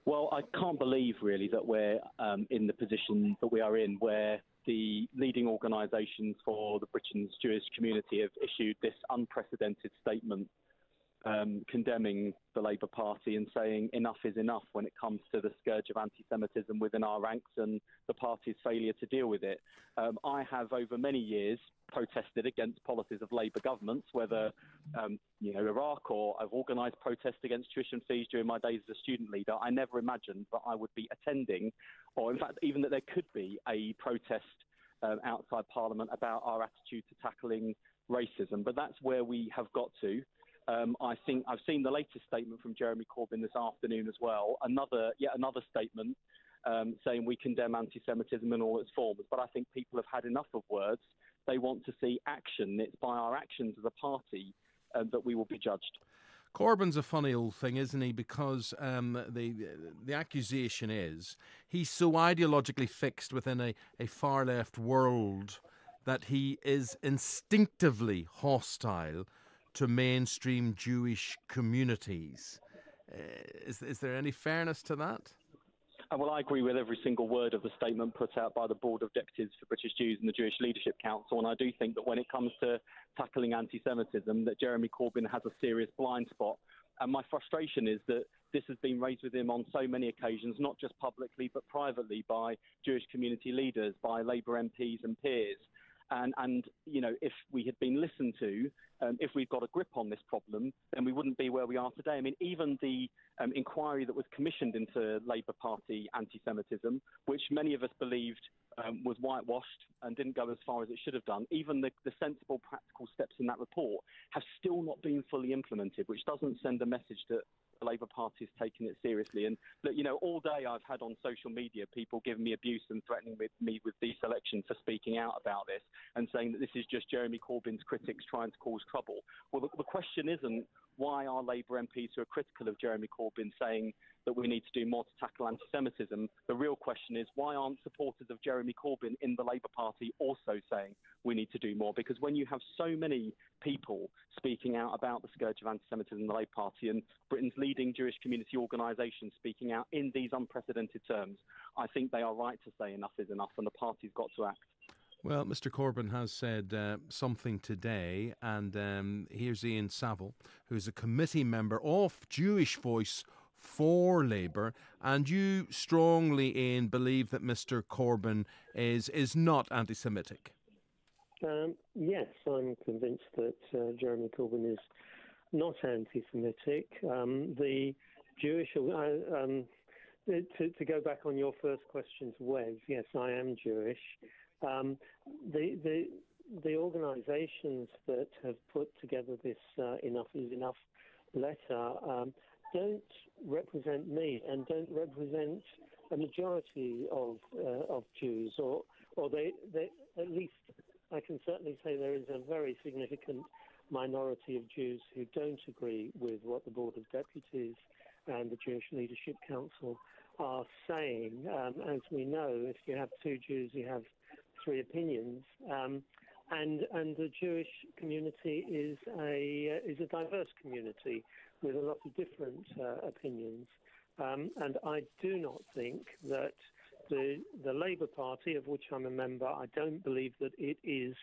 Well, I can't believe really that we're in the position that we are in, where the leading organisations for the Britain's Jewish community have issued this unprecedented statement condemning the Labour Party and saying enough is enough when it comes to the scourge of anti-Semitism within our ranks and the party's failure to deal with it. I have over many years protested against policies of Labour governments, whether Iraq, or I've organised protests against tuition fees during my days as a student leader. I never imagined that I would be attending, or in fact even that there could be a protest outside Parliament about our attitude to tackling racism. But that's where we have got to. I think I've seen the latest statement from Jeremy Corbyn this afternoon as well. Yet another statement saying we condemn anti-Semitism in all its forms. But I think people have had enough of words. They want to see action. It's by our actions as a party that we will be judged. Corbyn's a funny old thing, isn't he? Because the accusation is he's so ideologically fixed within a far left world that he is instinctively hostile to mainstream Jewish communities. Is there any fairness to that? Well, I agree with every single word of the statement put out by the Board of Deputies for British Jews and the Jewish Leadership Council, and I do think that when it comes to tackling anti-Semitism, that Jeremy Corbyn has a serious blind spot. And my frustration is that this has been raised with him on so many occasions, not just publicly but privately, by Jewish community leaders, by Labour MPs and peers. And if we had been listened to, if we'd got a grip on this problem, then we wouldn't be where we are today. I mean, even the inquiry that was commissioned into Labour Party anti-Semitism, which many of us believed was whitewashed and didn't go as far as it should have done, even the sensible, practical steps in that report have still not been fully implemented, which doesn't send a message that the Labour Party is taking it seriously. And look, all day I've had on social media people giving me abuse and threatening me with deselection for speaking out about this and saying that this is just Jeremy Corbyn's critics trying to cause trouble. Well, the question isn't why are Labour MPs who are critical of Jeremy Corbyn saying that we need to do more to tackle anti-Semitism. The real question is why aren't supporters of Jeremy Corbyn in the Labour Party also saying we need to do more? Because when you have so many people speaking out about the scourge of anti-Semitism in the Labour Party and Britain's leading Jewish community organisations speaking out in these unprecedented terms, I think they are right to say enough is enough and the party's got to act. Well, Mr Corbyn has said something today, and here's Ian Saville, who's a committee member of Jewish Voice for Labour, and you strongly, Ian, believe that Mr Corbyn is not anti-Semitic. Yes, I'm convinced that Jeremy Corbyn is not anti-Semitic. The Jewish, to go back on your first question to Wes, yes, I am Jewish. The organisations that have put together this Enough is Enough letter don't represent me and don't represent a majority of Jews, or they at least I can certainly say there is a very significant minority of Jews who don't agree with what the Board of Deputies and the Jewish Leadership Council are saying. As we know, if you have two Jews, you have three opinions, and the Jewish community is a diverse community with a lot of different opinions, and I do not think that the Labour Party, of which I'm a member, I don't believe that it is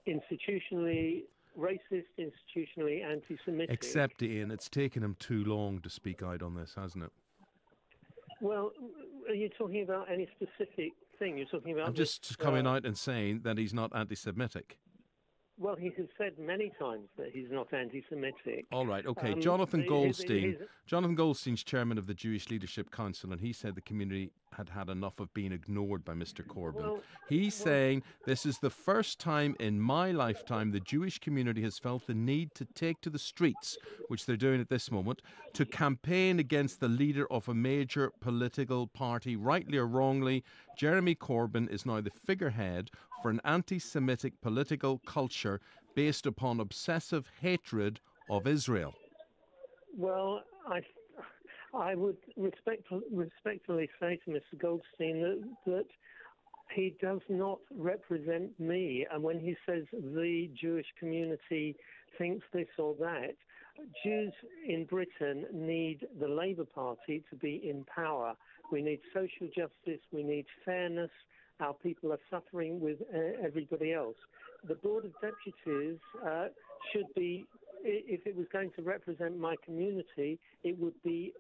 institutionally racist, institutionally anti-Semitic. Except, Ian, it's taken him too long to speak out on this, hasn't it? Well, are you talking about any specific thing? You're talking about... I'm just coming out and saying that he's not anti-Semitic. Well, he has said many times that he's not anti-Semitic. All right, okay. Jonathan Goldstein's chairman of the Jewish Leadership Council, and he said the community had had enough of being ignored by Mr Corbyn. He's saying, this is the first time in my lifetime the Jewish community has felt the need to take to the streets, which they're doing at this moment, to campaign against the leader of a major political party. Rightly or wrongly, Jeremy Corbyn is now the figurehead for an anti-Semitic political culture based upon obsessive hatred of Israel. Well, I would respectfully say to Mr Goldstein that he does not represent me. And when he says the Jewish community thinks this or that, Jews in Britain need the Labour Party to be in power. We need social justice. We need fairness. Our people are suffering with everybody else. The Board of Deputies should be, if it was going to represent my community, it would be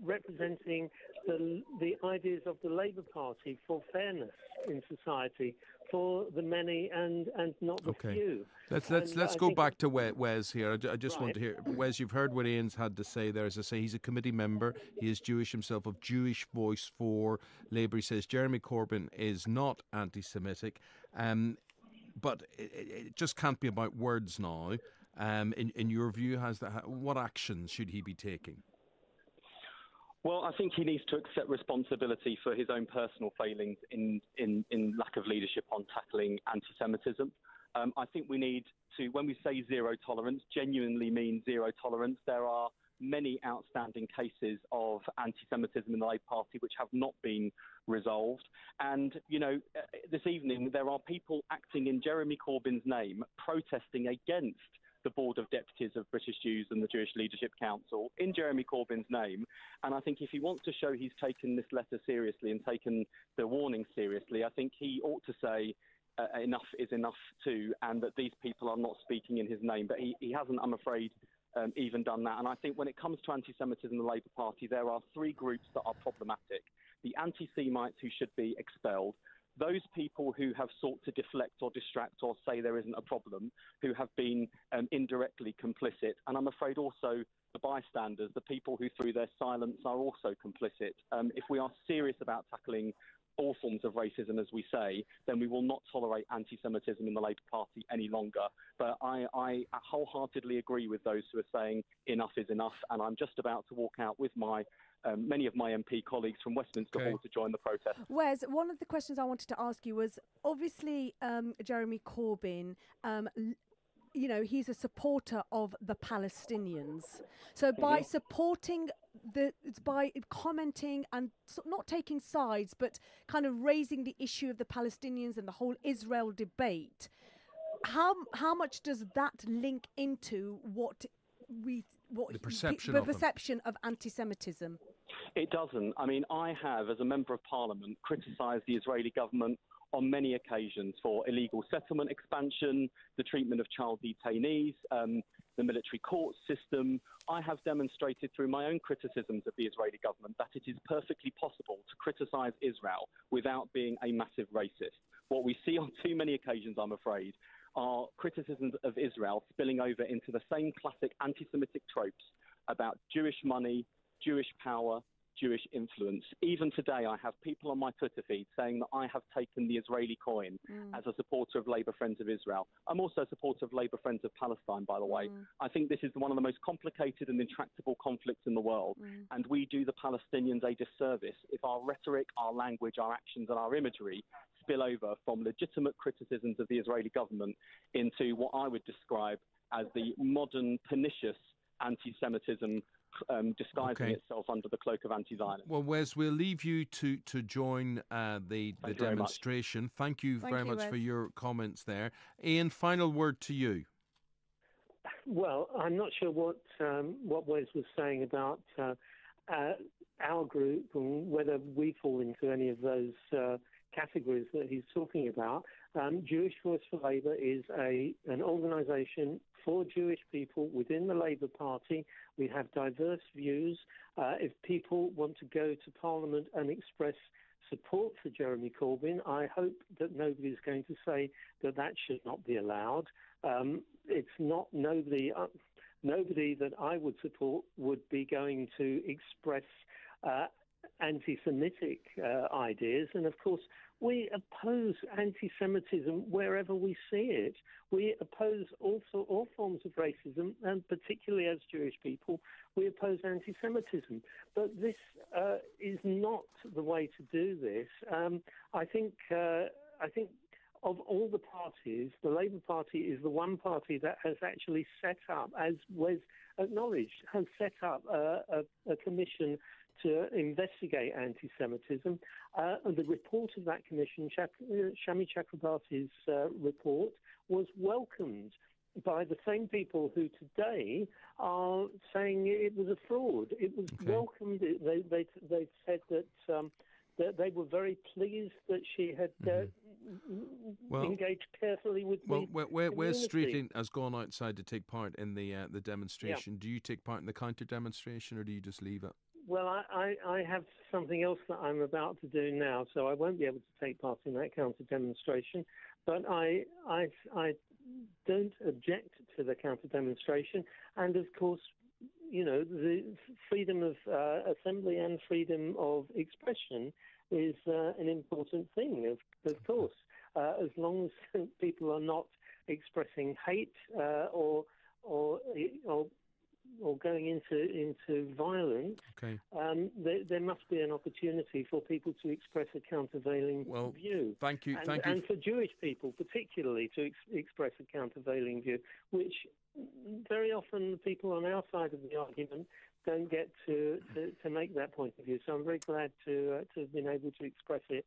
representing the ideas of the Labour Party for fairness in society, for the many and not the few. Let's go back to Wes here. I just want to hear, Wes, you've heard what Ian's had to say there. As I say, he's a committee member. He is Jewish himself, of Jewish Voice for Labour. He says Jeremy Corbyn is not anti-Semitic, but it just can't be about words now. In your view, what actions should he be taking? Well, I think he needs to accept responsibility for his own personal failings in lack of leadership on tackling anti-Semitism. I think we need to, when we say zero tolerance, genuinely mean zero tolerance. There are many outstanding cases of anti-Semitism in the Labour Party which have not been resolved. And, you know, this evening there are people acting in Jeremy Corbyn's name, protesting against the Board of Deputies of British Jews and the Jewish Leadership Council in Jeremy Corbyn's name. And I think if he wants to show he's taken this letter seriously and taken the warning seriously, I think he ought to say enough is enough too, and that these people are not speaking in his name. But he hasn't, I'm afraid, even done that. And I think when it comes to anti-Semitism in the Labour Party, there are three groups that are problematic. The anti-Semites who should be expelled, those people who have sought to deflect or distract or say there isn't a problem, who have been indirectly complicit, and I'm afraid also the bystanders, the people who through their silence are also complicit. If we are serious about tackling all forms of racism, as we say, then we will not tolerate anti-Semitism in the Labour Party any longer. But I wholeheartedly agree with those who are saying enough is enough, and I'm just about to walk out with many of my MP colleagues from Westminster Hall to join the protest. Wes, one of the questions I wanted to ask you was, obviously, Jeremy Corbyn, you know, he's a supporter of the Palestinians. So by supporting by commenting and not taking sides, but kind of raising the issue of the Palestinians and the whole Israel debate, how much does that link into the perception of anti-Semitism? It doesn't. I mean, I have, as a Member of Parliament, criticised the Israeli government on many occasions for illegal settlement expansion, the treatment of child detainees, the military court system. I have demonstrated through my own criticisms of the Israeli government that it is perfectly possible to criticise Israel without being a massive racist. What we see on too many occasions, I'm afraid, are criticisms of Israel spilling over into the same classic anti-Semitic tropes about Jewish money, Jewish power, Jewish influence. Even today, I have people on my Twitter feed saying that I have taken the Israeli coin as a supporter of Labour Friends of Israel. I'm also a supporter of Labour Friends of Palestine, by the way. I think this is one of the most complicated and intractable conflicts in the world, and we do the Palestinians a disservice if our rhetoric, our language, our actions and our imagery spill over from legitimate criticisms of the Israeli government into what I would describe as the modern, pernicious anti-Semitism disguising itself under the cloak of anti-Zionism. Well, Wes, we'll leave you to join the demonstration. Thank you very much for your comments there. Ian, final word to you. Well, I'm not sure what Wes was saying about our group and whether we fall into any of those categories that he's talking about. Jewish Voice for Labour is an organisation for Jewish people within the Labour Party. We have diverse views. If people want to go to Parliament and express support for Jeremy Corbyn, I hope that nobody's going to say that that should not be allowed. It's not nobody that I would support would be going to express anti-Semitic ideas. And of course, we oppose anti-Semitism wherever we see it. We oppose also all forms of racism, and particularly as Jewish people, we oppose anti-Semitism. But this is not the way to do this. I think of all the parties, the Labour Party is the one party that has actually set up, as was acknowledged, has set up a commission to investigate anti-Semitism. And the report of that commission, Shami Chakrabarty's report, was welcomed by the same people who today are saying it was a fraud. It was welcomed. They said that they were very pleased that she had engaged carefully with the community. Wes Streeting has gone outside to take part in the demonstration. Do you take part in the counter-demonstration, or do you just leave it? Well, I have something else that I'm about to do now, so I won't be able to take part in that counter-demonstration. But I don't object to the counter-demonstration. And, of course, you know, the freedom of assembly and freedom of expression is an important thing, of course, as long as people are not expressing hate or going into violence. There must be an opportunity for people to express a countervailing view. Thank you. And for Jewish people particularly to express a countervailing view, which very often the people on our side of the argument don't get to make that point of view. So I'm very glad to have been able to express it.